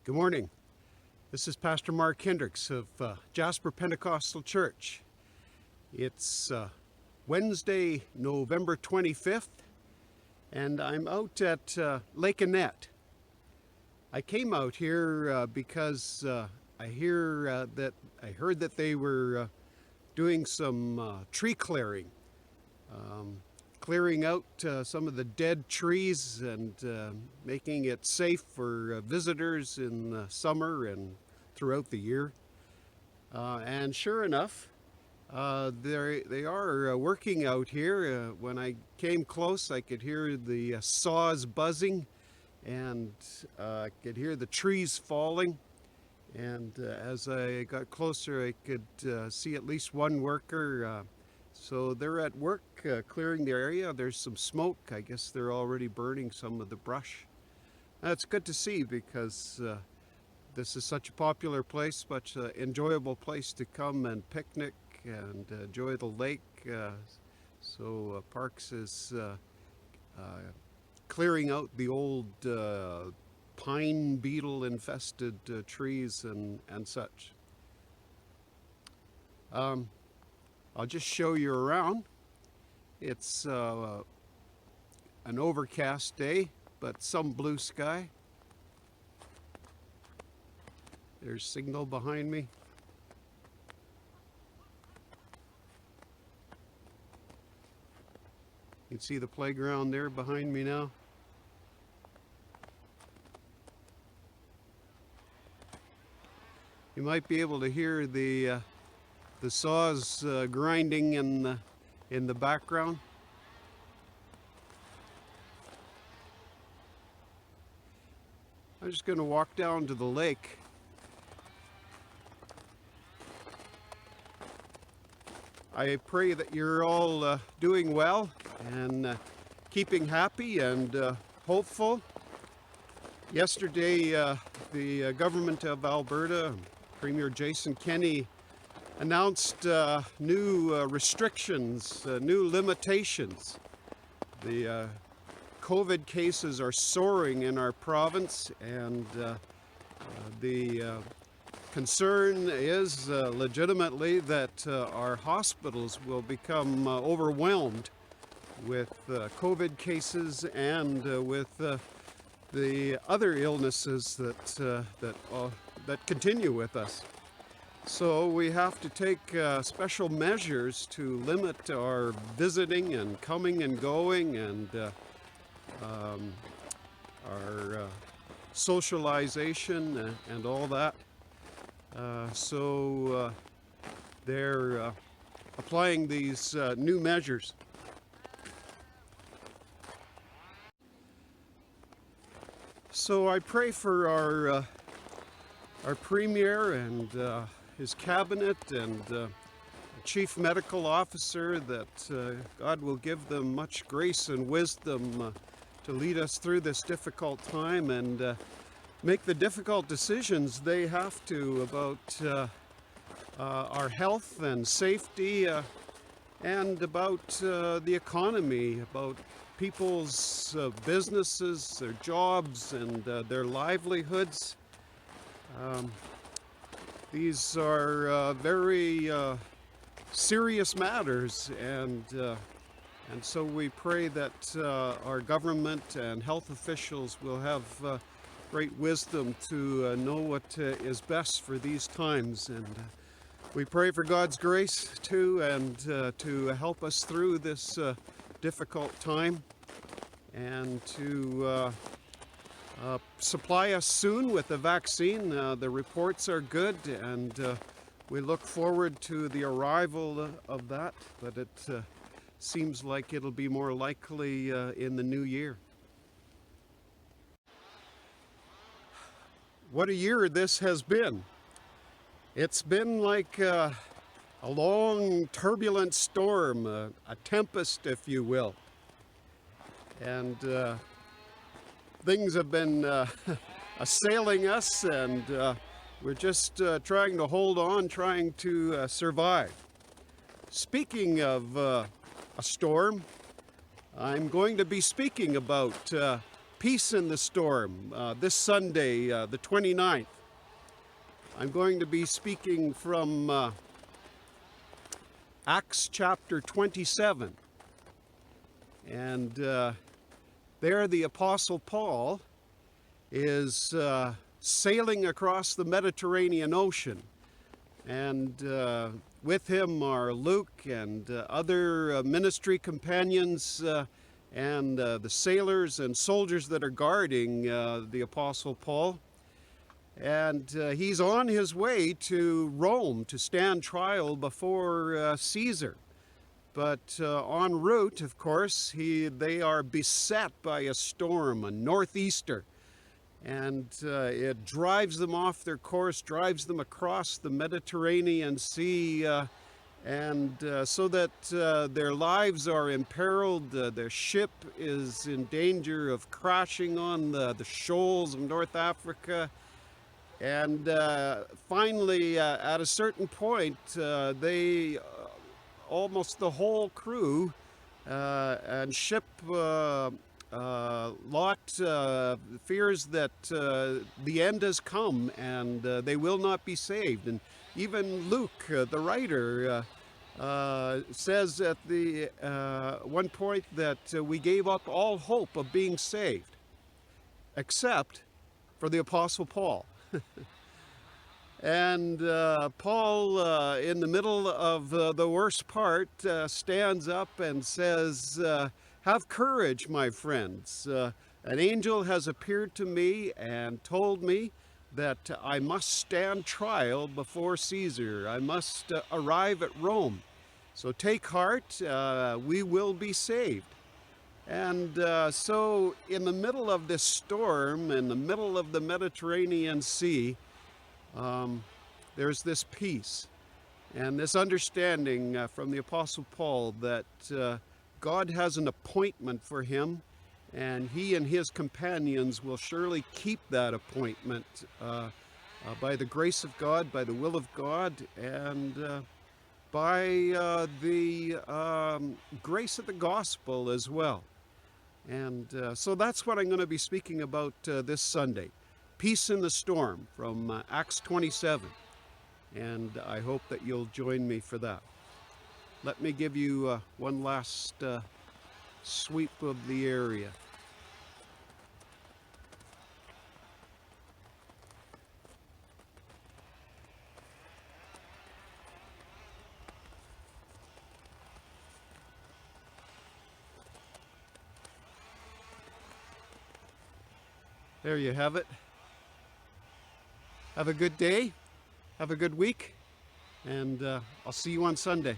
Good morning. This is Pastor Mark Hendricks of Jasper Pentecostal Church. It's Wednesday, November 25th, and I'm out at Lake Annette. I came out here because I heard that they were doing some tree clearing. Clearing out some of the dead trees and making it safe for visitors in the summer and throughout the year. And sure enough, they are working out here. When I came close, I could hear the saws buzzing, and I could hear the trees falling. And as I got closer, I could see at least one worker. So they're at work clearing the area. There's some smoke. I guess they're already burning some of the brush. It's good to see because this is such a popular place, such an enjoyable place to come and picnic and enjoy the lake. So Parks is clearing out the old pine beetle infested trees and such. I'll just show you around. It's an overcast day, but some blue sky. There's signal behind me. You can see the playground there behind me now. You might be able to hear the saws grinding in the background. I'm just going to walk down to the lake. I pray that you're all doing well and keeping happy and hopeful. Yesterday, the government of Alberta, Premier Jason Kenney, announced new restrictions, new limitations. The COVID cases are soaring in our province, and the concern is legitimately that our hospitals will become overwhelmed with COVID cases and with the other illnesses that continue with us. So we have to take special measures to limit our visiting and coming and going and our socialization and all that. So they're applying these new measures. So I pray for our Premier and his cabinet and chief medical officer, that God will give them much grace and wisdom to lead us through this difficult time and make the difficult decisions they have to about our health and safety and about the economy, about people's businesses, their jobs, and their livelihoods. These are very serious matters, and so we pray that our government and health officials will have great wisdom to know what is best for these times. And we pray for God's grace too, and to help us through this difficult time, and to supply us soon with a vaccine. The reports are good, and we look forward to the arrival of that, but it seems like it'll be more likely in the new year. What a year this has been. It's been like a long, turbulent storm, a tempest, if you will. And things have been assailing us, and we're just trying to hold on, trying to survive. Speaking of a storm, I'm going to be speaking about Peace in the Storm, this Sunday, the 29th. I'm going to be speaking from Acts chapter 27. And there the Apostle Paul is sailing across the Mediterranean Ocean. And with him are Luke and other ministry companions and the sailors and soldiers that are guarding the Apostle Paul. And he's on his way to Rome to stand trial before Caesar. But en route, of course, they are beset by a storm, a northeaster. And it drives them off their course, drives them across the Mediterranean Sea, so that their lives are imperiled. Their ship is in danger of crashing on the shoals of North Africa. And finally, at a certain point, almost the whole crew and ship lot fears that the end has come and they will not be saved. And even Luke, the writer, says at the one point that we gave up all hope of being saved, except for the Apostle Paul. And Paul, in the middle of the worst part, stands up and says, "Have courage, my friends. An angel has appeared to me and told me that I must stand trial before Caesar. I must arrive at Rome. So take heart, we will be saved." And so in the middle of this storm, in the middle of the Mediterranean Sea, there's this peace and this understanding from the Apostle Paul that God has an appointment for him, and he and his companions will surely keep that appointment by the grace of God, by the will of God, and by the grace of the gospel as well. And so that's what I'm going to be speaking about this Sunday. Peace in the Storm from Acts 27. And I hope that you'll join me for that. Let me give you one last sweep of the area. There you have it. Have a good day, have a good week, and I'll see you on Sunday.